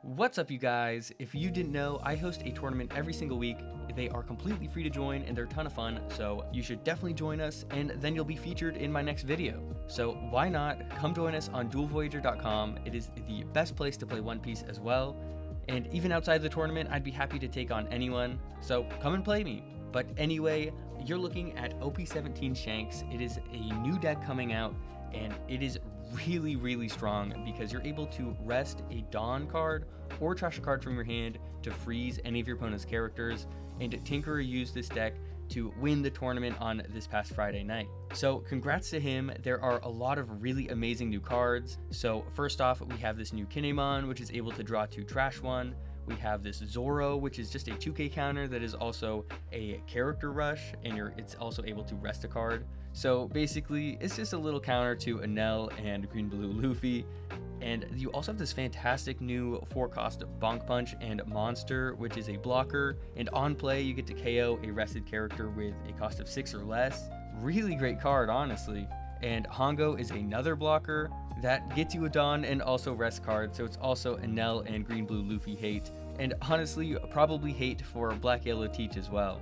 What's up, you guys? If you didn't know, I host a tournament every single week. They are completely free to join and they're a ton of fun, so you should definitely join us and then you'll be featured in my next video. So why not come join us on DuelVoyager.com. It is the best place to play One Piece as well. And even outside the tournament, I'd be happy to take on anyone, so come and play me. But anyway, you're looking at OP17 Shanks. It is a new deck coming out and it is really strong because you're able to rest a Dawn card or trash a card from your hand to freeze any of your opponent's characters, and Tinkerer used this deck to win the tournament on this past Friday night. So congrats to him. There are a lot of really amazing new cards. So first off, we have this new Kinemon, which is able to draw 2 trash 1. We have this Zoro, which is just a 2k counter that is also a character rush, and it's also able to rest a card. So basically, it's just a little counter to Enel and Green Blue Luffy. And you also have this fantastic new 4-cost Bonk Punch and Monster, which is a blocker. And on play, you get to KO a rested character with a cost of 6 or less. Really great card, honestly. And Hongo is another blocker that gets you a Dawn and also rest card, so it's also Enel and Green Blue Luffy hate, and honestly probably hate for Black Yellow Teach as well.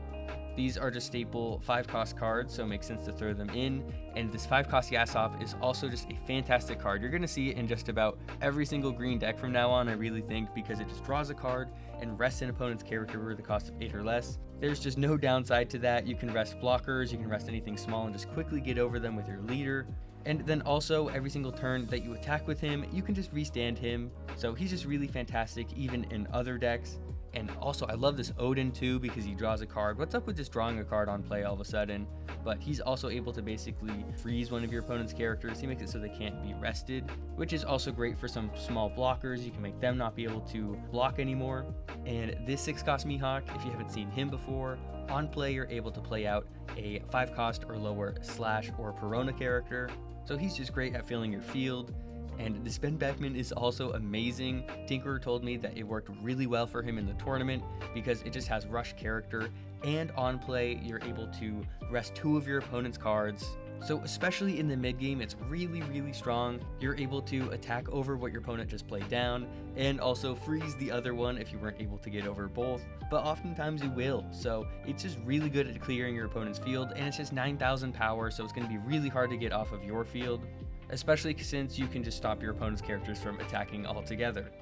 These are just staple 5-cost cards, so it makes sense to throw them in, and this 5-cost Yasop is also just a fantastic card. You're going to see it in just about every single green deck from now on, I really think, because it just draws a card and rests an opponent's character with a cost of 8 or less. There's just no downside to that. You can rest blockers, you can rest anything small and just quickly get over them with your leader. And then also, every single turn that you attack with him, you can just restand him. So he's just really fantastic, even in other decks. And also, I love this Odin too, because he draws a card. What's up with just drawing a card on play all of a sudden? But he's also able to basically freeze one of your opponent's characters. He makes it so they can't be rested, which is also great for some small blockers. You can make them not be able to block anymore. And this 6-cost Mihawk, if you haven't seen him before, on play you're able to play out a 5-cost or lower Slash or Perona character. So he's just great at filling your field. And this Ben Beckman is also amazing. Tinkerer told me that it worked really well for him in the tournament because it just has rush character, and on play you're able to rest 2 of your opponent's cards. So especially in the mid game, it's really strong. You're able to attack over what your opponent just played down and also freeze the other one if you weren't able to get over both, but oftentimes you will. So it's just really good at clearing your opponent's field, and it's just 9,000 power, so it's going to be really hard to get off of your field, especially since you can just stop your opponent's characters from attacking altogether.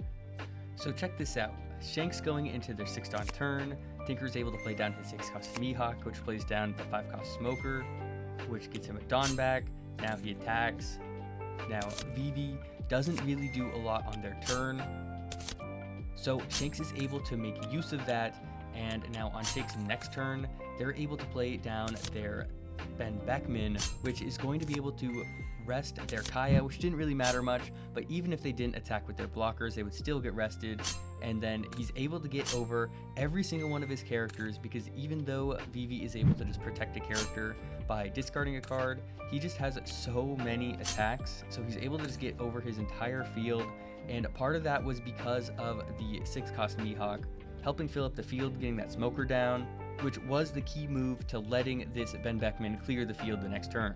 So check this out. Shanks going into their 6-Dawn turn, Tinker's able to play down his 6-cost Mihawk, which plays down the 5-cost Smoker, which gets him a Dawn back. Now he attacks. Now Vivi doesn't really do a lot on their turn, so Shanks is able to make use of that, and now on Shanks' next turn, they're able to play down their Ben Beckman, which is going to be able to rest their Kaya, which didn't really matter much, but even if they didn't attack with their blockers, they would still get rested. And then he's able to get over every single one of his characters, because even though Vivi is able to just protect a character by discarding a card, he just has so many attacks, so he's able to just get over his entire field. And part of that was because of the 6-cost Mihawk helping fill up the field, getting that Smoker down, which was the key move to letting this Ben Beckman clear the field the next turn.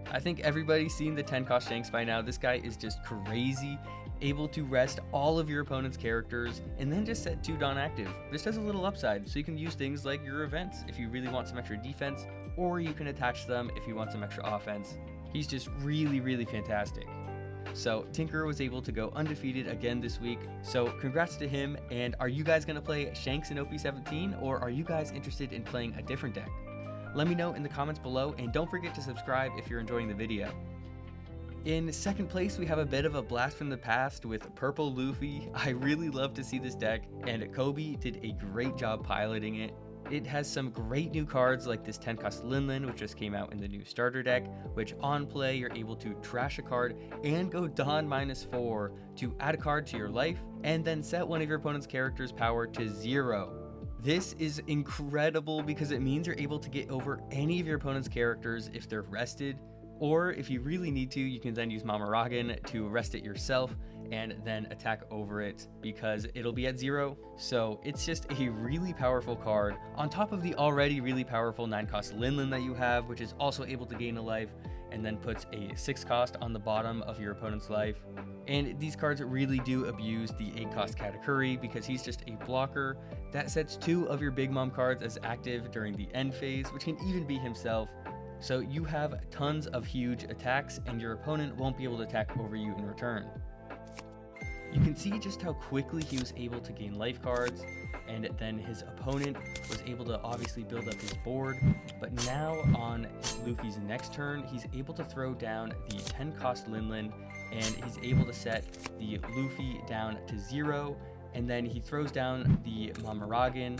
I think everybody's seen the 10-cost Shanks by now. This guy is just crazy, able to rest all of your opponent's characters and then just set 2 Dawn active. This has a little upside, so you can use things like your events if you really want some extra defense, or you can attach them if you want some extra offense. He's just really fantastic. So Tinkerer was able to go undefeated again this week, so congrats to him. And are you guys going to play Shanks in OP17, or are you guys interested in playing a different deck? Let me know in the comments below, and don't forget to subscribe if you're enjoying the video. In second place, we have a bit of a blast from the past with Purple Luffy. I really love to see this deck, and Kobi did a great job piloting it. It has some great new cards like this 10-cost Linlin, which just came out in the new starter deck, which on play you're able to trash a card and go Dawn -4 to add a card to your life, and then set one of your opponent's character's power to 0. This is incredible because it means you're able to get over any of your opponent's characters if they're rested, or if you really need to, you can then use Mamaragan to rest it yourself and then attack over it because it'll be at 0. So it's just a really powerful card on top of the already really powerful 9-cost Linlin that you have, which is also able to gain a life. and then puts a 6 cost on the bottom of your opponent's life. And these cards really do abuse the 8 cost Katakuri because he's just a blocker that sets 2 of your Big Mom cards as active during the end phase, which can even be himself. So you have tons of huge attacks and your opponent won't be able to attack over you in return. You can see just how quickly he was able to gain life cards, and then his opponent was able to obviously build up his board, but now on Luffy's next turn, he's able to throw down the 10 cost Linlin, and he's able to set the Luffy down to 0, and then he throws down the Mamaragan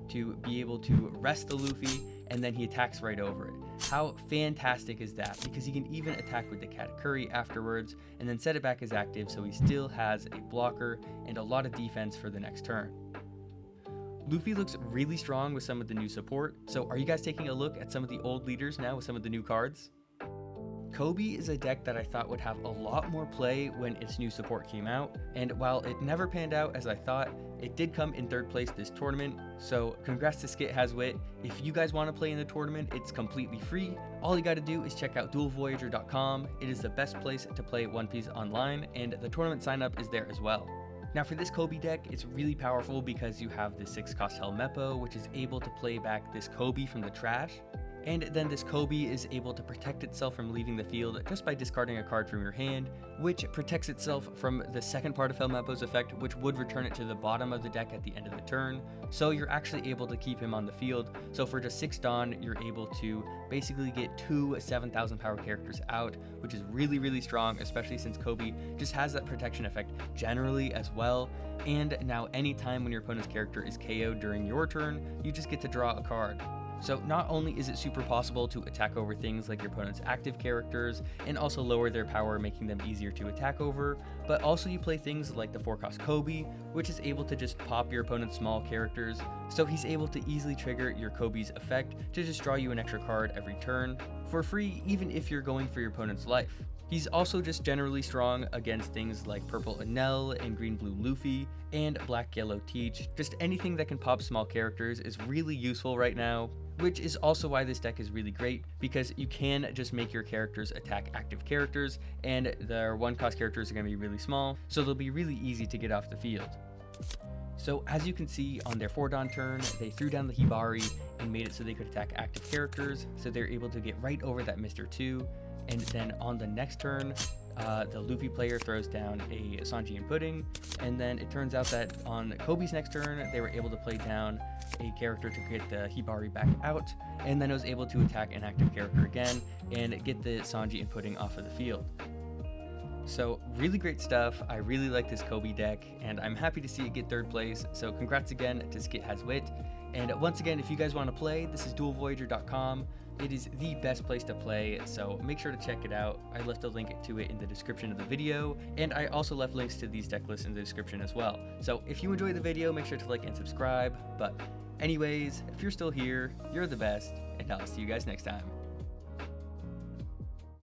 to be able to rest the Luffy, and then he attacks right over it. How fantastic is that? Because he can even attack with the Katakuri afterwards and then set it back as active, so he still has a blocker and a lot of defense for the next turn. Luffy looks really strong with some of the new support, so are you guys taking a look at some of the old leaders now with some of the new cards? Kobi is a deck that I thought would have a lot more play when its new support came out, and while it never panned out as I thought, it did come in 3rd place this tournament, so congrats to SkitHasWit. If you guys want to play in the tournament, it's completely free. All you got to do is check out DuelVoyager.com. It is the best place to play One Piece online, and the tournament sign up is there as well. Now for this Kobi deck, it's really powerful because you have the 6 cost Helmeppo, which is able to play back this Kobi from the trash. And then this Kobi is able to protect itself from leaving the field just by discarding a card from your hand, which protects itself from the second part of Helmeppo's effect, which would return it to the bottom of the deck at the end of the turn. So you're actually able to keep him on the field. So for just 6 Dawn, you're able to basically get 2 7,000 power characters out, which is really, really strong, especially since Kobi just has that protection effect generally as well. And now anytime when your opponent's character is KO'd during your turn, you just get to draw a card. So not only is it super possible to attack over things like your opponent's active characters and also lower their power, making them easier to attack over, but also you play things like the 4 cost Kobi, which is able to just pop your opponent's small characters, so he's able to easily trigger your Kobi's effect to just draw you an extra card every turn, for free even if you're going for your opponent's life. He's also just generally strong against things like Purple Enel and Green Blue Luffy and Black Yellow Teach. Just anything that can pop small characters is really useful right now, which is also why this deck is really great, because you can just make your characters attack active characters, and their 1 cost characters are going to be really small, so they'll be really easy to get off the field. So as you can see, on their 4 Dawn turn, they threw down the Hibari and made it so they could attack active characters, so they're able to get right over that Mr. 2, and then on the next turn, the Luffy player throws down a Sanji and Pudding, and then it turns out that on Kobi's next turn, they were able to play down a character to get the Hibari back out, and then it was able to attack an active character again and get the Sanji and Pudding off of the field. So really great stuff. I really like this Kobi deck, and I'm happy to see it get 3rd place, so congrats again to SkitHasWit. And once again, if you guys want to play, this is DuelVoyager.com. It is the best place to play, so make sure to check it out. I left a link to it in the description of the video, and I also left links to these deck lists in the description as well. So if you enjoyed the video, make sure to like and subscribe. But anyways, if you're still here, you're the best, and I'll see you guys next time.